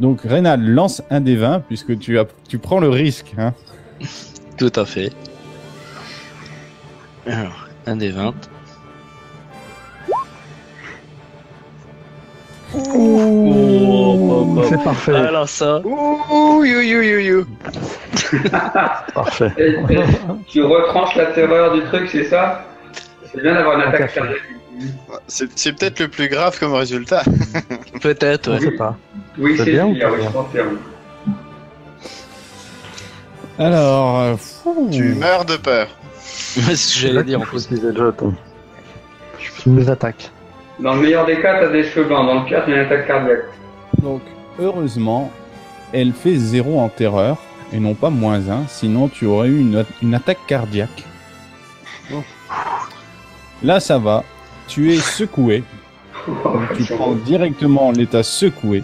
Donc, Reynald, lance un des 20 puisque tu prends le risque. Hein. Tout à fait. Alors, un des 20. Oh, c'est parfait. Alors ça. Parfait. Tu retranches la terreur du truc, c'est ça? C'est bien d'avoir une attaque cardiaque. C'est peut-être le plus grave comme résultat. Peut-être, Je ouais. sais pas. Oui, C'est c'est bien ou pire, pas oui, bien je confirme. Alors, Tu meurs de peur. C'est ce que j'allais dire en plus. Utiliser le jeton. Tu nous attaques. Dans le meilleur des cas, t'as des cheveux blancs. Dans le pire, t'as une attaque cardiaque. donc, heureusement, elle fait 0 en terreur et non pas -1, sinon tu aurais eu une attaque cardiaque. Là, ça va. Tu es secoué. Donc, tu prends directement l'état secoué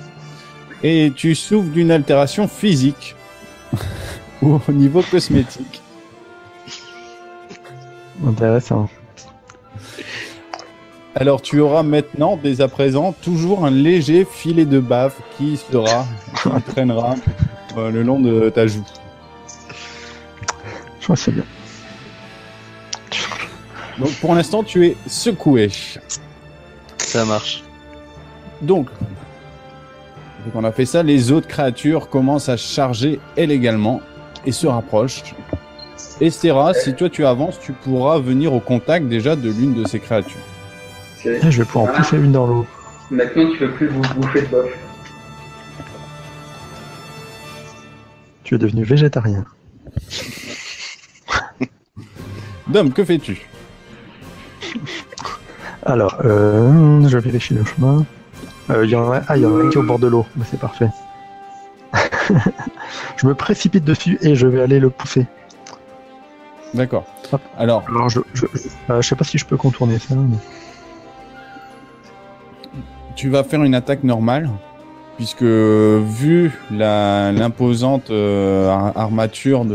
et tu souffres d'une altération physique ou au niveau cosmétique. Intéressant. Alors, tu auras maintenant, dès à présent, toujours un léger filet de bave qui traînera le long de ta joue. Je crois que c'est bien. Donc, pour l'instant, tu es secoué. Ça marche. Donc, vu qu'on a fait ça, les autres créatures commencent à charger elles également et se rapprochent. Estera, si toi tu avances, tu pourras venir au contact déjà de l'une de ces créatures. Je vais pouvoir en pousser une dans l'eau. Maintenant, tu peux plus vous bouffer de bof. Tu es devenu végétarien. Dom, que fais-tu? Alors, je vérifie le chemin. Il y en a un qui est au bord de l'eau. Mais c'est parfait. Je me précipite dessus et je vais aller le pousser. D'accord. Hop. Alors, Alors, je sais pas si je peux contourner ça. Mais... tu vas faire une attaque normale, puisque vu l'imposante armature des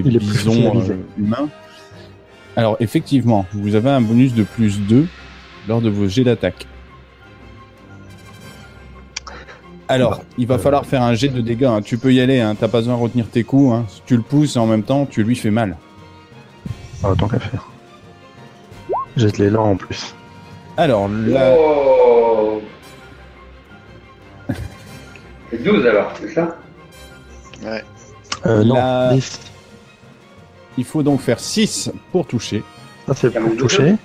Il est plus bisons finalisé. humains, alors effectivement, vous avez un bonus de +2 lors de vos jets d'attaque. Alors, il va falloir faire un jet de dégâts. Hein. Tu peux y aller, hein. T'as pas besoin de retenir tes coups. Hein. Si tu le pousses et en même temps, tu lui fais mal. Ah, tant qu'à faire. J'ai de l'élan en plus. Alors, là, Oh. C'est 12 alors, c'est ça? Ouais. Non, La- 10. il faut donc faire 6 pour toucher. Ça, c'est pour toucher.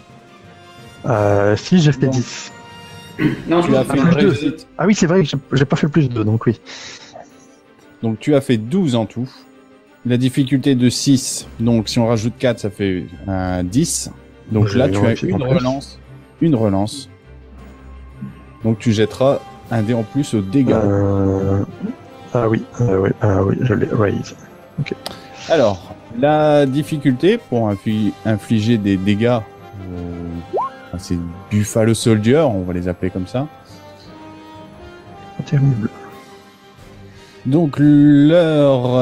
Si, j'ai fait 10. Non, Tu as fait une plus deux. réussite. Ah oui, c'est vrai, j'ai pas fait plus de 2, donc oui. Donc tu as fait 12 en tout. La difficulté de 6, donc si on rajoute 4, ça fait 10. Donc J'ai là, une tu as réussite en une plus. relance. Une relance. Donc tu jetteras un dé en plus au dégâts. Ah oui, je l'ai raise. Alors, la difficulté pour infliger des dégâts à ces Buffalo Soldiers, on va les appeler comme ça. Terrible. Donc leur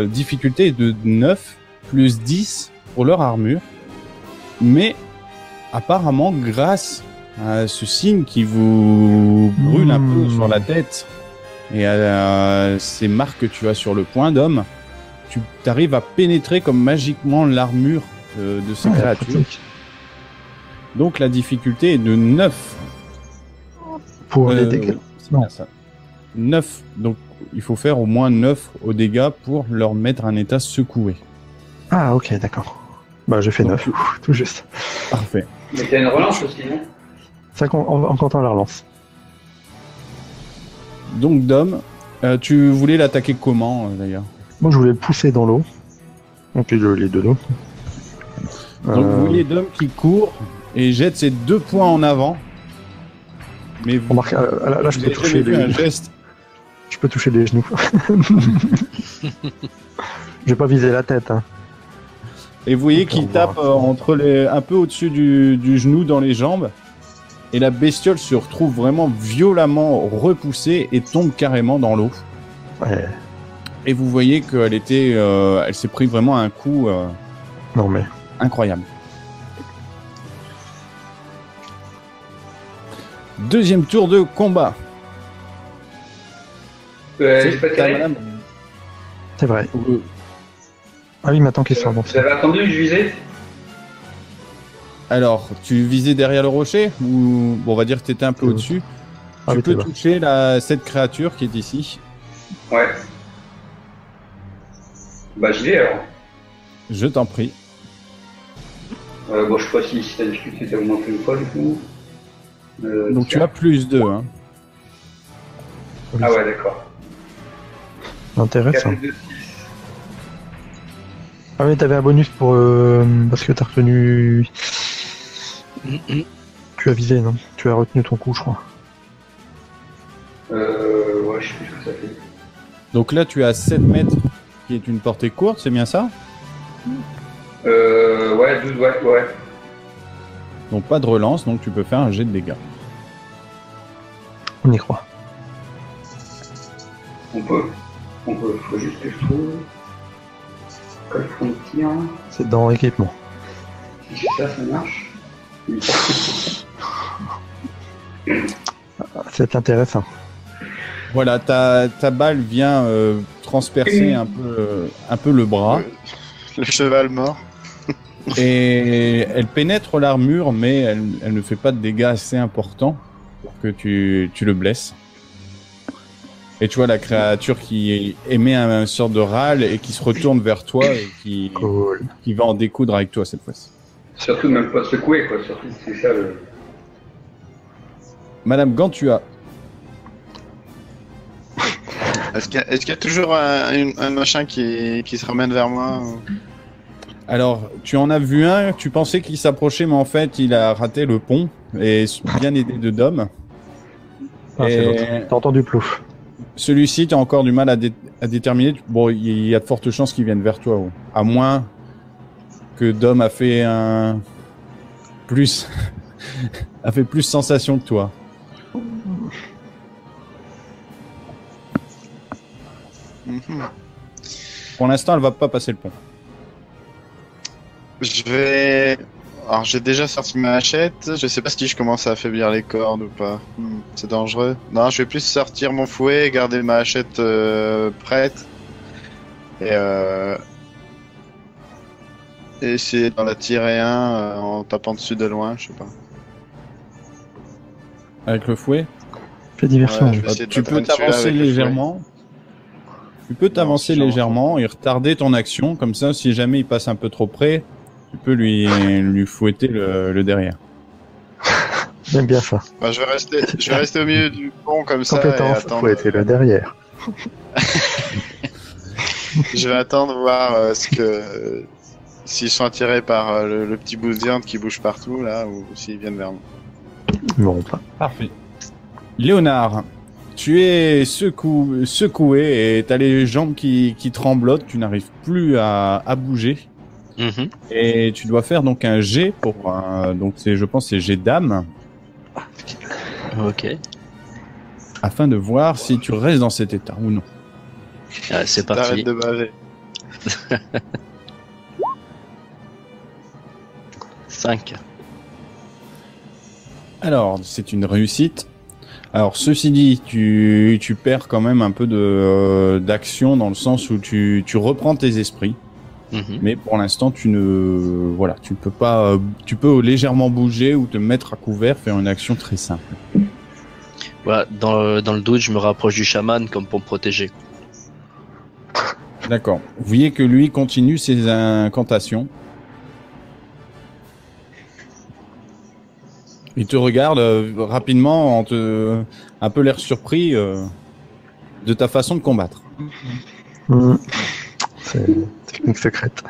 difficulté est de 9 plus 10 pour leur armure. Mais apparemment, grâce à ce signe qui vous brûle un peu sur la tête et à ces marques que tu as sur le poing d'homme, tu arrives à pénétrer comme magiquement l'armure de ces créatures. Pratique. Donc la difficulté est de 9. Pour les dégâts. C'est bien ça. 9. Donc il faut faire au moins 9 aux dégâts pour leur mettre un état secoué. Ah ok, d'accord. Bah j'ai fait Donc, 9, tout juste. Parfait. Mais t'as une relance aussi, non? Ça en comptant la relance. Donc Dom, tu voulais l'attaquer comment d'ailleurs? Moi je voulais le pousser dans l'eau. Donc les deux d'eau. Donc vous voyez Dom qui court et jette ses 2 points en avant. Mais vous, Remarque, là je vous peux avez toucher jamais vu un les... geste. Je peux toucher les genoux. J'ai pas visé la tête. Hein. Et vous voyez On peut qu'il revoir. tape un peu au-dessus du genou dans les jambes. Et la bestiole se retrouve vraiment violemment repoussée et tombe carrément dans l'eau. Ouais. Et vous voyez qu'elle était, elle s'est pris vraiment un coup Non mais... incroyable. Deuxième tour de combat. J'ai pas tiré. madame. C'est vrai. Ah oui, maintenant qu'il sort. Bon, Vous avez attendu que je visais? Alors, tu visais derrière le rocher ou bon, on va dire que tu étais un peu au-dessus. Ah, Tu oui, peux t'es là. toucher cette créature qui est ici. Ouais. Bah je vais alors. Je t'en prie. Bon, je sais pas si t'as discuté, t'as augmenté ou pas du coup. Donc tu as plus 2. Hein. Ah ouais, d'accord. Intéressant. 4 2, 6. Ah oui, t'avais un bonus pour parce que t'as retenu. Tu as visé, non? Tu as retenu ton coup, je crois. Ouais, je sais plus ce que ça fait. Donc là, tu as 7 mètres qui est une portée courte, c'est bien ça? Ouais, 12, ouais. Donc pas de relance, donc tu peux faire un jet de dégâts. On y croit. On peut. Faut juste que je trouve. Quel fond de tir. C'est dans équipement. Si ça marche. C'est intéressant. Voilà, ta balle vient transpercer un peu le bras Le cheval mort. et elle pénètre l'armure, mais elle ne fait pas de dégâts assez importants pour que tu le blesses. Et tu vois la créature qui émet un sorte de râle et qui se retourne vers toi et qui va en découdre avec toi cette fois-ci. Surtout même pas secouer, quoi. Surtout, c'est ça le. Madame Gantua. Est-ce qu'il y a toujours un machin qui se ramène vers moi? Alors, tu en as vu un, tu pensais qu'il s'approchait, mais en fait, il a raté le pont, et bien aidé de Dom. Ah, c'est Et l'autre. T'as entendu plouf. celui-ci, tu as encore du mal à déterminer. Bon, il y a de fortes chances qu'il vienne vers toi, à moins que Dom a fait plus sensation que toi. Pour l'instant, elle va pas passer le pont. Je vais. Alors, j'ai déjà sorti ma hachette. Je sais pas si je commence à affaiblir les cordes ou pas. C'est dangereux. Non, je vais plus sortir mon fouet, garder ma hachette prête. Et essayer d'en attirer un en tapant dessus de loin, je sais pas. Avec le fouet, Fais diversion. Ouais, je vais essayer de tu peux l'attraper t'avancer avec le légèrement. Tu peux t'avancer si j'en légèrement et retarder ton action. Comme ça, si jamais il passe un peu trop près, tu peux lui fouetter le derrière. J'aime bien ça. Bah, je vais rester au milieu du pont comme ça et Compétence, attendre. faut être le derrière. Je vais attendre voir s'ils sont attirés par le petit bout de viande qui bouge partout là ou s'ils viennent vers moi. Non, pas. Parfait. Léonard, tu es secoué et t'as les jambes qui tremblotent. Tu n'arrives plus à bouger. Mhm. Et tu dois faire donc un jet pour donc je pense c'est jet d'âme Ok. afin de voir si tu restes dans cet état ou non. Ah, c'est parti. T'arrêtes de baver. 5. Alors, c'est une réussite. Alors, ceci dit, tu perds quand même un peu d'action dans le sens où tu reprends tes esprits. Mais pour l'instant, tu peux pas, tu peux légèrement bouger ou te mettre à couvert, faire une action très simple. Voilà, dans le doute, je me rapproche du chaman comme pour me protéger. D'accord. Vous voyez que lui continue ses incantations. Il te regarde rapidement, un peu l'air surpris de ta façon de combattre. C'est une technique secrète.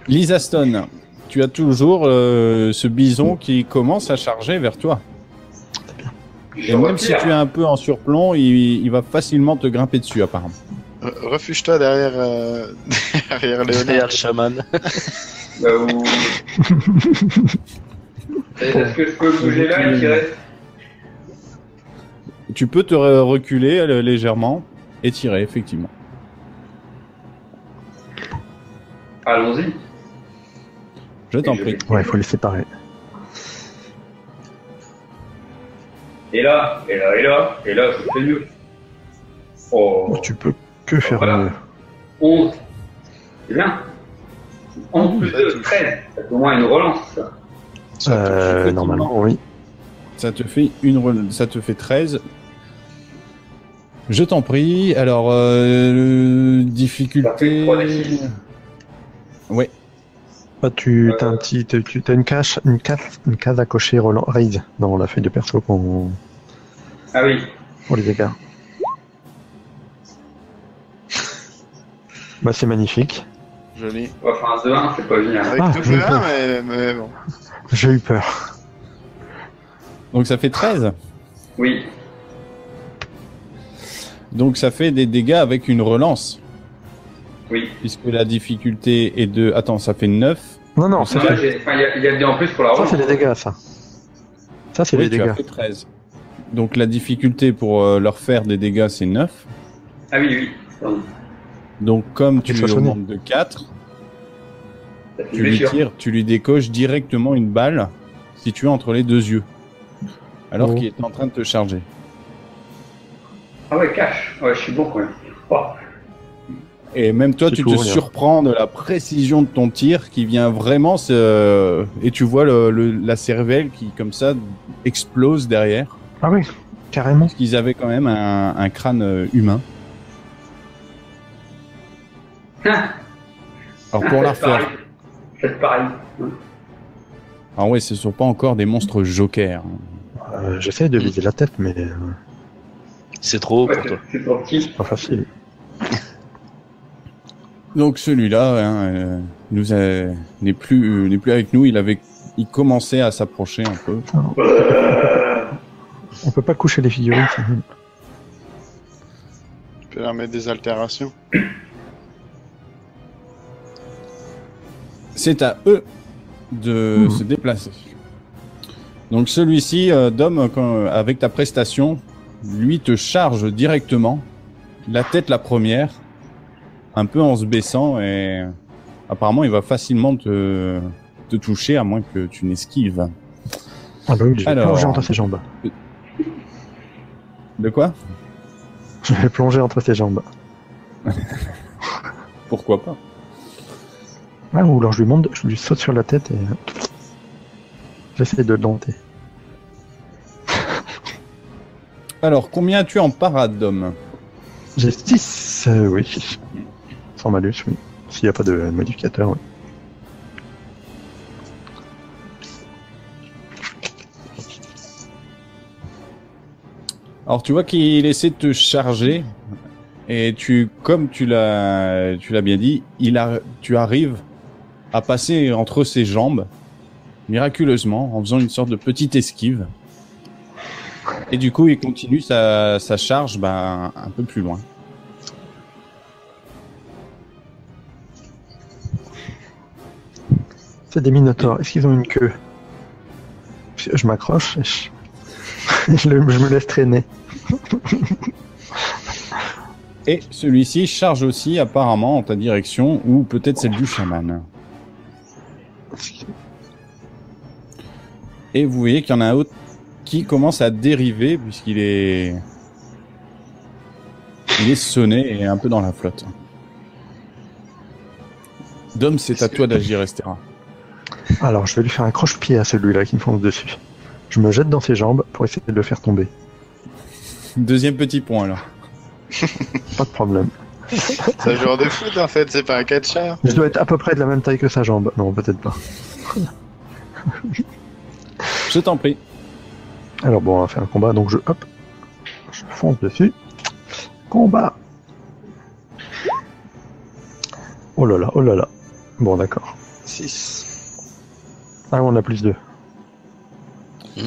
Lisa Stone, tu tu as toujours ce bison qui commence à charger vers toi. Et même si tu es un peu en surplomb, il va facilement te grimper dessus apparemment. Refuge-toi derrière derrière Léonard. Derrière le chaman. Est-ce que je peux bouger là et tirer? Tu peux te reculer légèrement et tirer, effectivement. Allons-y. Je t'en prie. Ouais, il faut les séparer. Et là, ça fait mieux. Oh, Tu peux que faire voilà. mieux. 11. C'est bien. 11 plus 2, 13. Ça fait au moins une relance, ça. Normalement, oui. Ça te fait ça te fait 13. Je t'en prie. Alors, difficulté. Ça fait 3d6. Ouais. Bah, tu as une case à cocher raise dans la feuille de perso pour Ah oui. les dégâts. Bah, c'est magnifique. Joli. Enfin, un 2-1, c'est pas génial. Avec Ah, tout j'ai le peur. mais bon. J'ai eu peur. Donc ça fait 13. Oui. Donc ça fait des dégâts avec une relance. Oui. Puisque la difficulté est de... Attends, ça fait 9. Non, non, Non, ça, là, il y a des en plus pour la ça relance. c'est les dégâts, ça. Ça, c'est Oui, les tu as dégâts. fait 13. Donc la difficulté pour leur faire des dégâts, c'est 9. Ah oui, oui. Pardon. Donc comme tu Il lui faut sonner. augmentes de 4, Ça fait tu lui blessure. tires, tu lui décoches directement une balle située entre les deux yeux. Alors Oh. qu'il est en train de te charger. Ah ouais, cash. Ouais, je suis bon quand même. Oh. Et même toi, C'est tu tout, te regarde. surprends de la précision de ton tir qui vient vraiment... Et tu vois la cervelle qui, comme ça, explose derrière. Ah oui, carrément. Parce qu'ils avaient quand même un crâne humain. Alors pour la Faites pareil. refaire... Faites pareil. Ah ouais, ce sont pas encore des monstres jokers. J'essaie de viser la tête, mais C'est trop Ouais, pour toi. c'est trop petit. pas facile. Donc celui-là n'est plus avec nous. Il commençait à s'approcher un peu. On peut pas coucher les figurines. c'est nul. Tu peux leur mettre des altérations. C'est à eux de se déplacer. Donc celui-ci, Dom, avec ta prestation, lui te charge directement, la tête la première, un peu en se baissant, et apparemment il va facilement te toucher à moins que tu n'esquives. Ah bah oui, je vais Alors. plonger entre ses jambes. De quoi? Je vais plonger entre ses jambes. Pourquoi pas? Ah, ou alors je lui saute sur la tête et j'essaie de le dompter. Alors, combien as-tu en parade, Dom? J'ai 6, oui. Sans malus, oui. S'il n'y a pas de modificateur, oui. Alors tu vois qu'il essaie de te charger et comme tu l'as bien dit, tu arrives à passer entre ses jambes miraculeusement en faisant une sorte de petite esquive. Et du coup, il continue sa charge un peu plus loin. C'est des minotaures. Est-ce qu'ils ont une queue? Je m'accroche et je me laisse traîner. Et celui-ci charge aussi apparemment en ta direction, ou peut-être celle du chaman. Et vous voyez qu'il y en a un autre qui commence à dériver puisqu'il est... Il est sonné et un peu dans la flotte. Dom, c'est à toi d'agir, Estera. Alors, je vais lui faire un croche-pied à celui-là qui me fonce dessus. Je me jette dans ses jambes pour essayer de le faire tomber. Deuxième petit point, alors. Pas de problème. C'est un joueur de foot en fait, c'est pas un catcheur. Je dois être à peu près de la même taille que sa jambe. Non, peut-être pas. Je t'en prie. Alors bon, on va faire un combat, donc je fonce dessus. Combat. Oh là là, oh là là. Bon, d'accord. 6. Ah, on a plus 2.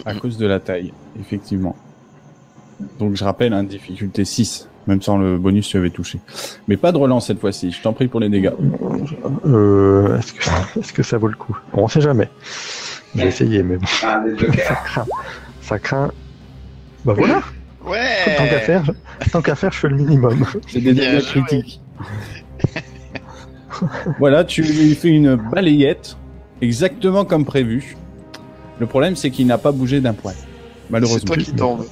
À cause de la taille, effectivement. Donc je rappelle, difficulté 6. Même sans le bonus, tu avais touché. Mais pas de relance cette fois-ci. Je t'en prie pour les dégâts. Est-ce que ça vaut le coup? Bon, on sait jamais. J'ai essayé, mais bon, Ah, des jokers. ça craint. Bah voilà. Ouais. Tant qu'à faire, je fais le minimum. C'est des Bien dégâts joué. critiques. Voilà, tu lui fais une balayette, exactement comme prévu. Le problème, c'est qu'il n'a pas bougé d'un poil. C'est Malheureusement. toi qui tombe.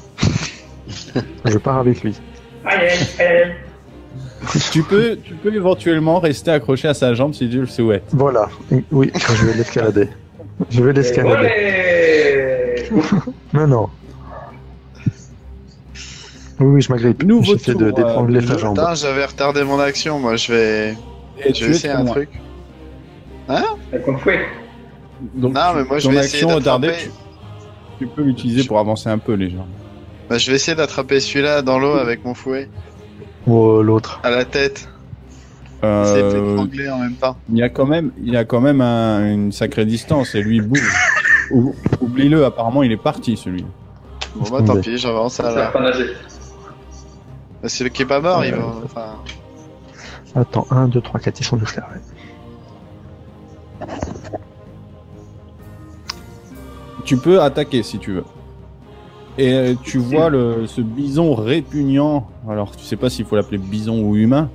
Je pars avec lui. Aïe, aïe, aïe. Tu peux éventuellement rester accroché à sa jambe si tu le souhaites. Voilà. Oui, je vais l'escalader. Je vais l'escalader. Olé. Non, non. Oui, je m'agrippe. Nouveau J'essaie tour, de d'étrangler sa jambe. Putain, j'avais retardé mon action, moi je vais Et essayer un truc. Avec mon fouet. Donc, Non, mais moi je ton vais action essayer retardée, d'attraper. tu peux l'utiliser pour avancer un peu les jambes. Bah, je vais essayer d'attraper celui-là dans l'eau avec mon fouet. Ou l'autre. À la tête. Essayer de Euh, l'étrangler en même temps. il y a quand même une sacrée distance et lui il bouge. Oublie-le, apparemment il est parti celui. Bon bah tant pis, j'avance Ça va alors. pas nager. Bah, celui qui est pas mort, il va. Enfin. Attends, 1, 2, 3, 4, ils sont tous là. Ouais. Tu peux attaquer si tu veux. Et tu vois ce bison répugnant, alors tu sais pas s'il faut l'appeler bison ou humain,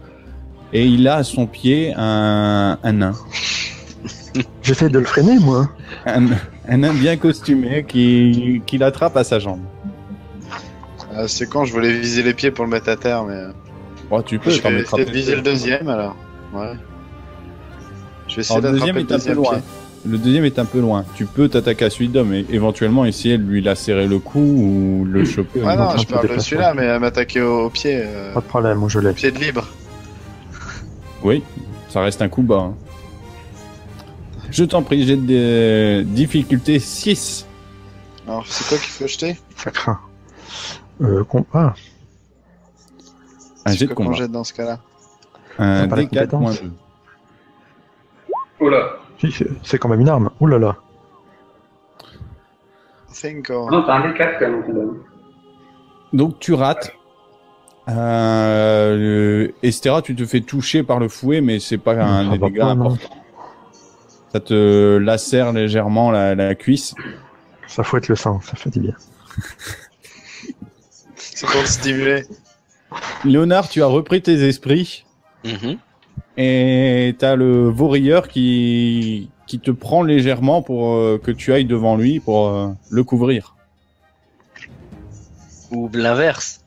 et il a à son pied un nain. J'essaie de le freiner, moi. Un nain bien costumé qui l'attrape à sa jambe. C'est quand je voulais viser les pieds pour le mettre à terre, mais. Oh, tu peux, Je t'en vais mettras essayer de peut-être- viser le deuxième alors. Ouais. Je vais essayer Alors, le deuxième d'attraper le est un peu deuxième loin. pied. Le deuxième est un peu loin. Tu peux t'attaquer à celui d'homme et éventuellement essayer de lui lacérer le cou ou le choper. Ah en non, train je de se parle de déplacer. celui-là, mais à m'attaquer au pied. Pas de problème, moi je l'ai. Pied de libre. Oui, ça reste un coup bas. Hein. Je t'en prie, j'ai des difficultés 6. Alors, c'est quoi qu'il faut jeter? Ça craint. Ah, Un C'est jet de quoi qu'on combat. jette dans ce cas-là? Un pas la compétence. D4-2. Oh là. si, c'est quand même une arme. Ouh là là. Cinco. Non, t'as un D4 quand même. Condamné. Donc tu rates. Estera, tu te fais toucher par le fouet, mais c'est pas un Ça des va dégâts pas, non. importants. Ça te lacère légèrement la cuisse. Ça fouette le sang, ça fait du bien. C'est pour le stimuler. Léonard, tu as repris tes esprits Mhm. et t'as le vaurilleur qui te prend légèrement pour que tu ailles devant lui pour le couvrir. Ou l'inverse.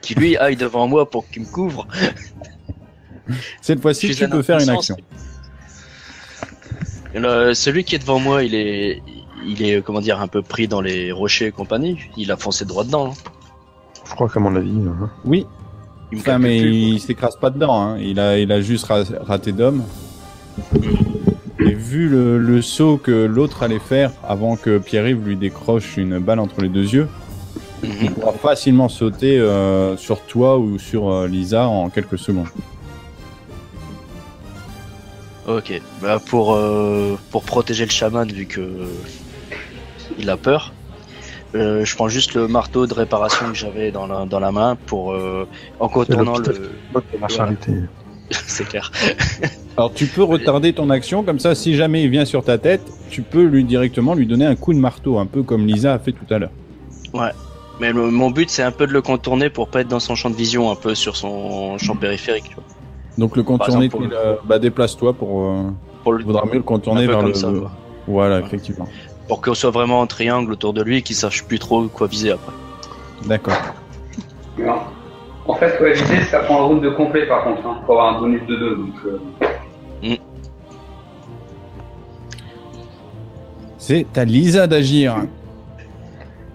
Qui lui aille devant moi pour qu'il me couvre. Cette fois-ci, Je suis tu un peux faire une impuissance. action. Celui qui est devant moi, il est, comment dire, un peu pris dans les rochers et compagnie. Il a foncé droit dedans. Hein. Je crois qu'à mon avis. Oui, Il me enfin, calcule mais plus, il s'écrase pas dedans. Hein. Il a juste raté d'homme. Et vu le saut que l'autre allait faire avant que Pierre-Yves lui décroche une balle entre les deux yeux, quoi. il Mhm. pourra facilement sauter sur toi ou sur Lisa en quelques secondes. Ok. Bah pour protéger le chaman, vu que il a peur, je prends juste le marteau de réparation que j'avais dans la main pour en contournant C'est le. de la charité. C'est clair. Alors tu peux retarder ton action, comme ça si jamais il vient sur ta tête, tu peux directement lui donner un coup de marteau, un peu comme Lisa a fait tout à l'heure. Mais mon but, c'est un peu de le contourner pour pas être dans son champ de vision, un peu sur son champ périphérique. Tu vois. Donc le contourner, exemple, déplace-toi pour... Pour le, vaudra mieux le contourner un peu vers comme le... ça, quoi. Voilà, Ouais. effectivement. Pour qu'on soit vraiment en triangle autour de lui et qu'il sache plus trop quoi viser après. D'accord. Non. En fait, ouais, l'idée, ça prend le route de complet par contre, hein, pour avoir un bonus de 2. Donc, C'est à Lisa d'agir.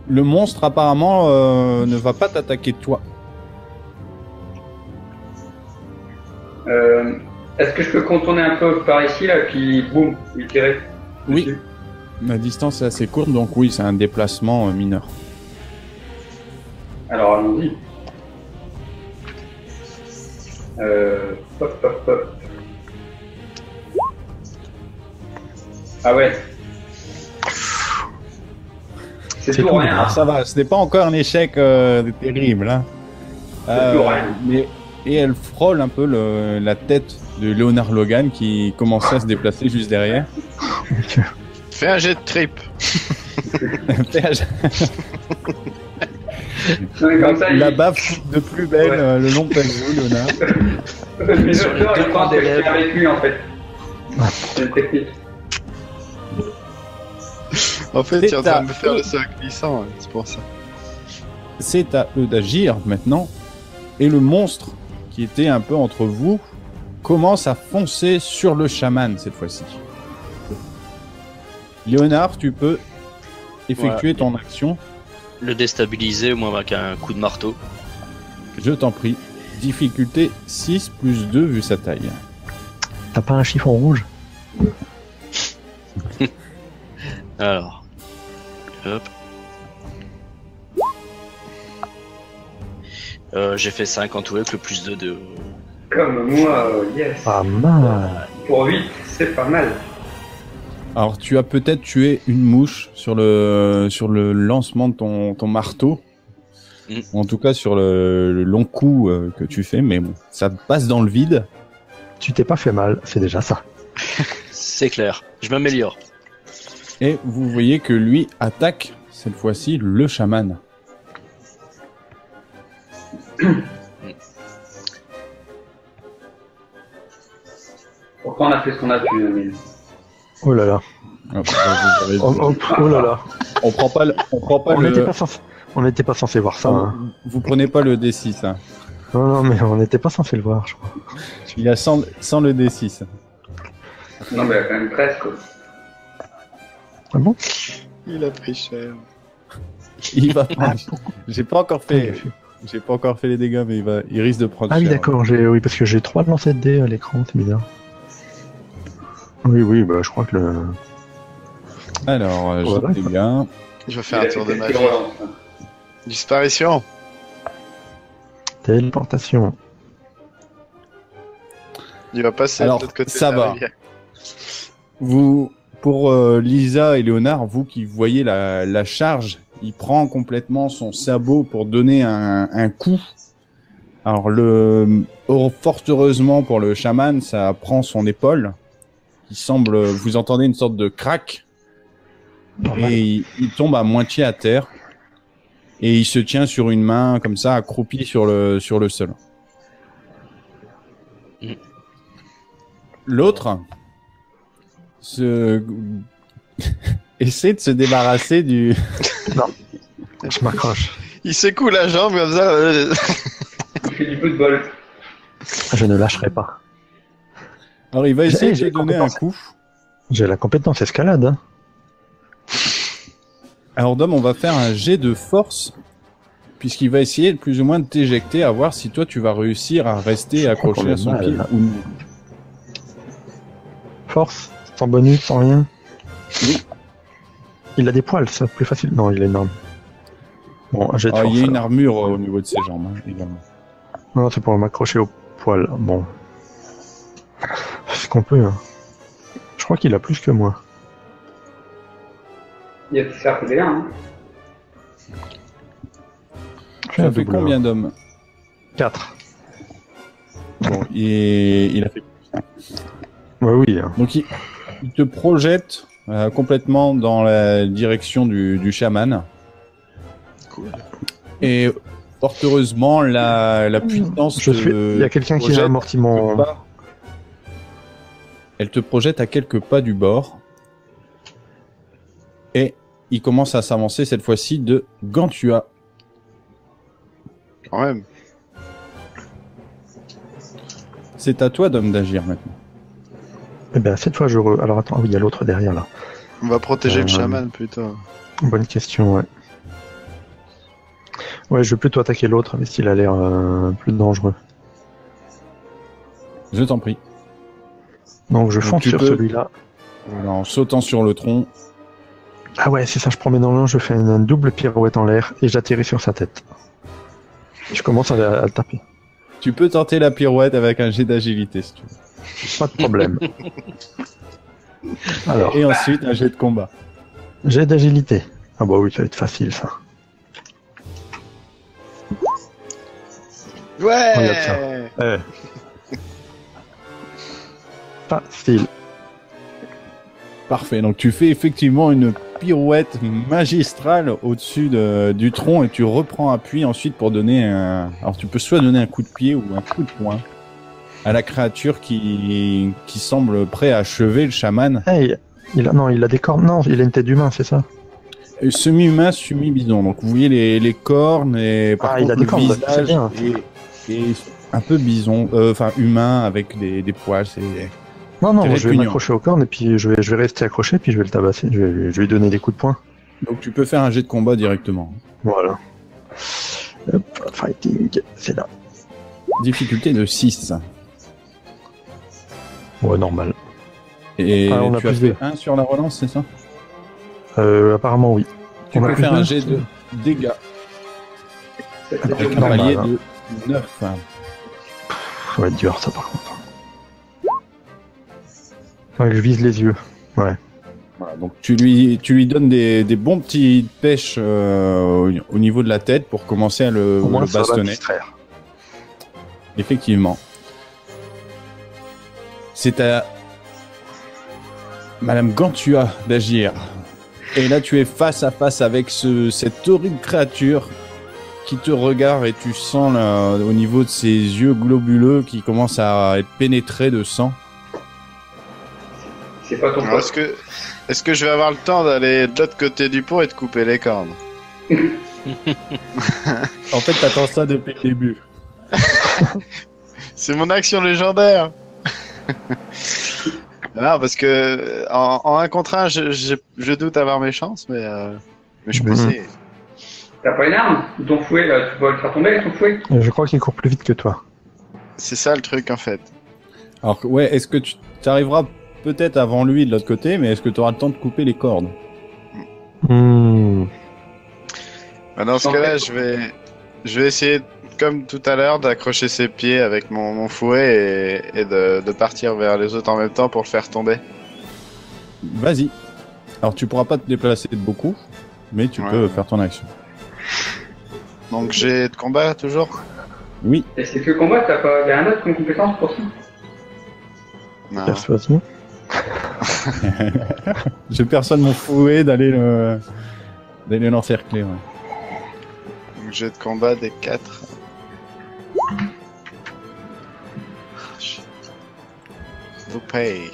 Le monstre apparemment ne va pas t'attaquer toi. est-ce que je peux contourner un peu par ici, là, puis boum, lui tirer Oui. dessus. La distance est assez courte, donc oui, c'est un déplacement mineur. Alors allons-y. Hop, hop, hop. Ah ouais. C'est C'est tout tout. rien. Alors ça va, ce n'est pas encore un échec terrible. Hein. C'est tout rien. Et elle frôle un peu la tête de Léonard Logan qui commençait à se déplacer juste derrière. Fais un jet de trip. Non, mais comme ça, La baffe de plus belle Ouais. le long de ta joue, Léonard. Les Sur les auteurs, deux ils coins pensent des que c'est lèvres. avec lui, en fait. C'est une technique. En fait, C'est tu es en train ta- de me faire le sac glissant, ouais, c'est pour ça. c'est à eux d'agir maintenant. Et le monstre qui était un peu entre vous commence à foncer sur le chaman cette fois-ci. Léonard, tu peux effectuer ton action. Le déstabiliser, moi, avec un coup de marteau. Je t'en prie. Difficulté 6 plus 2 vu sa taille. T'as pas un chiffon rouge? Alors. Hop. J'ai fait 5 en tout avec le plus 2 de... Comme moi, yes. Pas mal. Pour 8, c'est pas mal. Alors, tu as peut-être tué une mouche sur le lancement de ton marteau. Ou en tout cas, sur le long coup que tu fais. Mais bon, ça passe dans le vide. Tu t'es pas fait mal, c'est déjà ça. C'est clair, je m'améliore. Et vous voyez que lui attaque, cette fois-ci, le chaman. Pourquoi on a fait ce qu'on a pu, Emile? Oh là là. Ah, vous avez- Oh là là. On prend pas On n'était pas censé voir ça. Hein. Vous prenez pas le D6. Hein. Non, mais on n'était pas censé le voir, je crois. Il y a sans le D6. Non, mais quand même presque. Ah bon? Il a pris cher. Il va prendre. J'ai pas encore fait les dégâts, mais il risque de prendre. Ah oui, cher. d'accord, oui, parce que j'ai 3 lancers de dés à l'écran, c'est bizarre. Oui, bah je crois que le... Alors, Voilà. j'étais bien. Je vais faire un tour de magie. relance. Disparition. Téléportation. Il va passer Alors, de l'autre côté ça de la va. rivière. Vous, pour Lisa et Léonard, vous qui voyez la charge, il prend complètement son sabot pour donner un coup. Alors, fort heureusement pour le chaman, ça prend son épaule. Il semble, vous entendez une sorte de crack. Et il tombe à moitié à terre. Et il se tient sur une main, comme ça, accroupi sur le sol. L'autre essaie de se débarrasser du... Je m'accroche. Il secoue la jambe comme ça. Il fait du football. Je ne lâcherai pas. Alors il va essayer de J'ai te donner un compétence. coup. J'ai la compétence escalade. Hein. Alors Dom, on va faire un jet de force, puisqu'il va essayer plus ou moins de t'éjecter, à voir si toi tu vas réussir à rester crois accroché qu'on à est son mal, pied là. ou non. Force, sans bonus, sans rien. Oui. Il a des poils, ça, plus facile. Non, il est énorme. Bon, un jet de Alors, force. il y a une alors. armure au niveau de ses jambes, hein, également. Non, c'est pour m'accrocher au poil. Bon. C'est ce qu'on peut. Hein. Je crois qu'il a plus que moi. Il y a ça fait bien, hein. Ça fait combien d'hommes? 4. Bon, il a fait... Ouais, oui. Hein. Donc il te projette complètement dans la direction du chaman. Cool. Et fort heureusement, la puissance Il y a quelqu'un qui a amorti mon... Elle te projette à quelques pas du bord. Et il commence à s'avancer cette fois-ci de Gantua. Quand même. C'est à toi, d'homme, d'agir maintenant. Eh ben, cette fois, Alors, attends, oui, il y a l'autre derrière, là. On va protéger le chaman plutôt. Bonne question, ouais. Ouais, je vais plutôt attaquer l'autre, mais s'il a l'air plus dangereux. Je t'en prie. Donc, je Donc, fonce tu sur peux- celui-là. Voilà, en sautant sur le tronc. Ah ouais, c'est ça, je prends mes dents, je fais une double pirouette en l'air et j'atterris sur sa tête. Je commence à le taper. Tu peux tenter la pirouette avec un jet d'agilité, si tu veux. Pas de problème. Alors, Et ensuite, un jet de combat. j'ai d'agilité. Ah bah oui, ça va être facile, ça. Ouais. Eh. Facile. Parfait. Donc, tu fais effectivement une pirouette magistrale au-dessus du tronc et tu reprends appui ensuite pour donner un... Alors, tu peux soit donner un coup de pied ou un coup de poing à la créature qui semble prêt à achever le chaman. Hey, il a des cornes. Non, il a une tête d'humain, c'est ça? Semi-humain, semi-bison. Donc vous voyez les cornes et par il a contre, des le cornes, c'est visage bien. est un peu bison, enfin humain avec des poils. C'est Non, non, C'est moi, je vais répugnant. m'accrocher aux cornes et puis je vais rester accroché puis je vais le tabasser. Je vais lui donner des coups de poing. Donc tu peux faire un jet de combat directement. Voilà. Hop, fighting, c'est là. Difficulté de 6. Ouais, normal. Et On a tu as plus fait de- 1 sur la relance, c'est ça? Apparemment, oui. Tu On a peux plus faire de- un jet de dégâts avec un normal, palier hein. de 9. Ça va être dur, ça, par contre. Ouais, je vise les yeux. Ouais. Voilà, donc tu lui donnes des bons petits pêches au niveau de la tête pour commencer à le Au moins, ça va bastonner. distraire. Effectivement. C'est à Madame Gantua d'agir. Et là, tu es face à face avec cette horrible créature qui te regarde et tu sens là, au niveau de ses yeux globuleux qui commencent à être pénétrés de sang. C'est pas ton Alors, poste. est-ce que je vais avoir le temps d'aller de l'autre côté du pont et de couper les cornes? En fait, t'attends ça depuis le début. C'est mon action légendaire. Non, parce que en 1 contre 1, je doute avoir mes chances, mais je peux essayer. T'as pas une arme? Ou ton fouet, là, tu peux le faire tomber avec ton fouet? Je crois qu'il court plus vite que toi. C'est ça le truc en fait. Alors, ouais, est-ce que tu arriveras peut-être avant lui de l'autre côté, mais est-ce que tu auras le temps de couper les cordes? Bah, dans ce cas-là, je vais essayer, comme tout à l'heure, d'accrocher ses pieds avec mon fouet et de partir vers les autres en même temps pour le faire tomber. Vas-y. Alors, tu pourras pas te déplacer de beaucoup, mais tu Ouais. peux faire ton action. Donc j'ai de combat toujours? Oui. Et c'est que combat, t'as pas rien d'autre comme compétence pour ça? Non. Persuasion. Je personne mon fouet d'aller l'encercler. Ouais. Donc j'ai de combat des 4. Vous payez.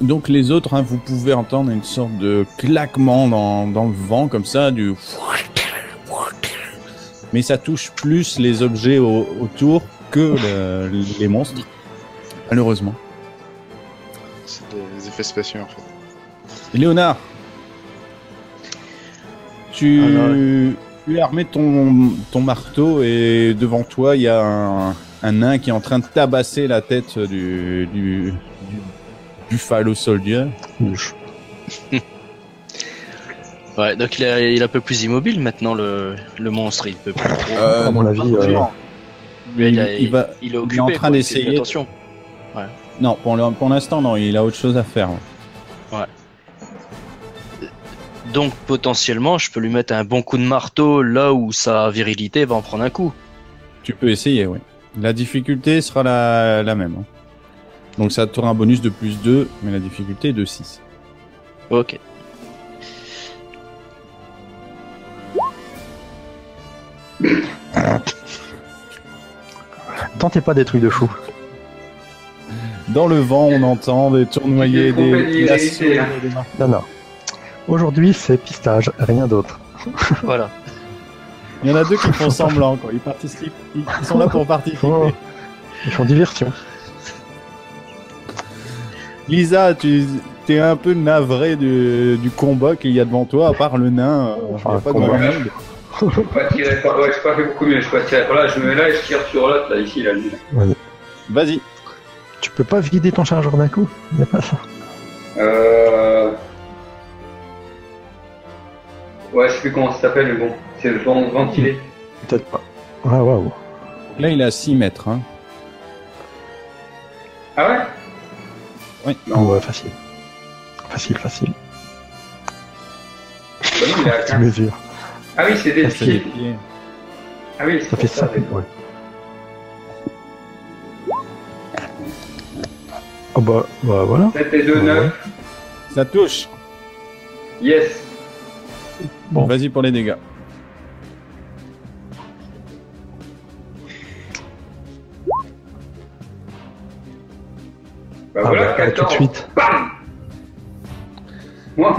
Donc les autres, hein, vous pouvez entendre une sorte de claquement dans le vent comme ça, du. Mais ça touche plus les objets autour que les monstres, malheureusement. C'est des effets spéciaux en fait. Léonard, tu es armé de ton marteau et devant toi il y a un nain qui est en train de tabasser la tête du Buffalo Soldier. Ouais, donc il est un peu plus immobile maintenant, le monstre, il peut plus trop. À mon avis, Lui, il est il est occupé. en train quoi, il fait d'essayer. Attention. Non, pour l'instant non, il a autre chose à faire. Donc potentiellement, je peux lui mettre un bon coup de marteau là où sa virilité va en prendre un coup. Tu peux essayer, oui. La difficulté sera la même. Hein. Donc ça t'aura un bonus de plus 2, mais la difficulté est de 6. Ok. Tentez pas des trucs de fou. Dans le vent, on entend des tournoyers, Il est trompé des d'hilarité, assauts, hein. des marques. Non, non. Aujourd'hui, c'est pistage, rien d'autre. Voilà. Il y en a deux qui font semblant, quoi. Ils participent, ils sont là pour participer. Oh. Ils font diversion. Lisa, tu es un peu navré du combat qu'il y a devant toi, à part le nain. Il y a pas de combat. grand monde. Je peux pas tirer par... Ouais, je peux pas faire beaucoup mieux, je peux pas tirer par là, je me mets là et je tire sur l'autre, là, ici, là, lui. Vas-y. Tu peux pas vider ton chargeur d'un coup? Y a pas ça. Ouais, je sais plus comment ça s'appelle, mais bon, c'est le ventilé. Peut-être pas. Ah, waouh. Là, il est à 6 mètres. Hein. Ah ouais? Oui. Non, ouais, facile. Facile. Bah non, il est à Tu 15. mesures. Ah oui, c'est des C'est des pieds. pieds. Ah oui, c'est Ça fait pour ça. d'accord. Ouais. Oh bah voilà. C'était 2, 9. Ça touche. Yes. Bon. Vas-y pour les dégâts. Bah Ah voilà, bah, tout 14. de suite. Bam. Moi,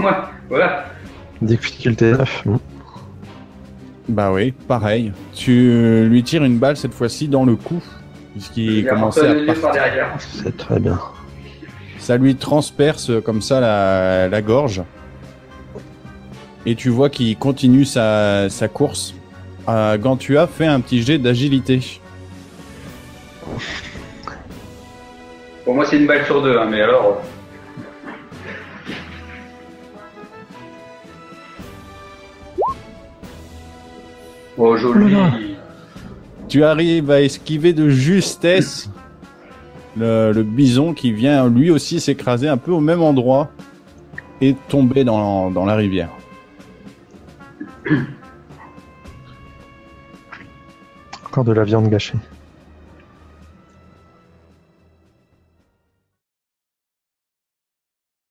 voilà. Difficulté 9. Bah oui, pareil. Tu lui tires une balle cette fois-ci dans le cou, puisqu'il commençait à par partir. derrière. C'est très bien. Ça lui transperce comme ça la gorge. Et tu vois qu'il continue sa course. Gantua fait un petit jet d'agilité. Pour moi, c'est une balle sur deux, hein, mais alors. Oh, joli. Tu arrives à esquiver de justesse le bison qui vient lui aussi s'écraser un peu au même endroit et tomber dans la rivière. Encore de la viande gâchée.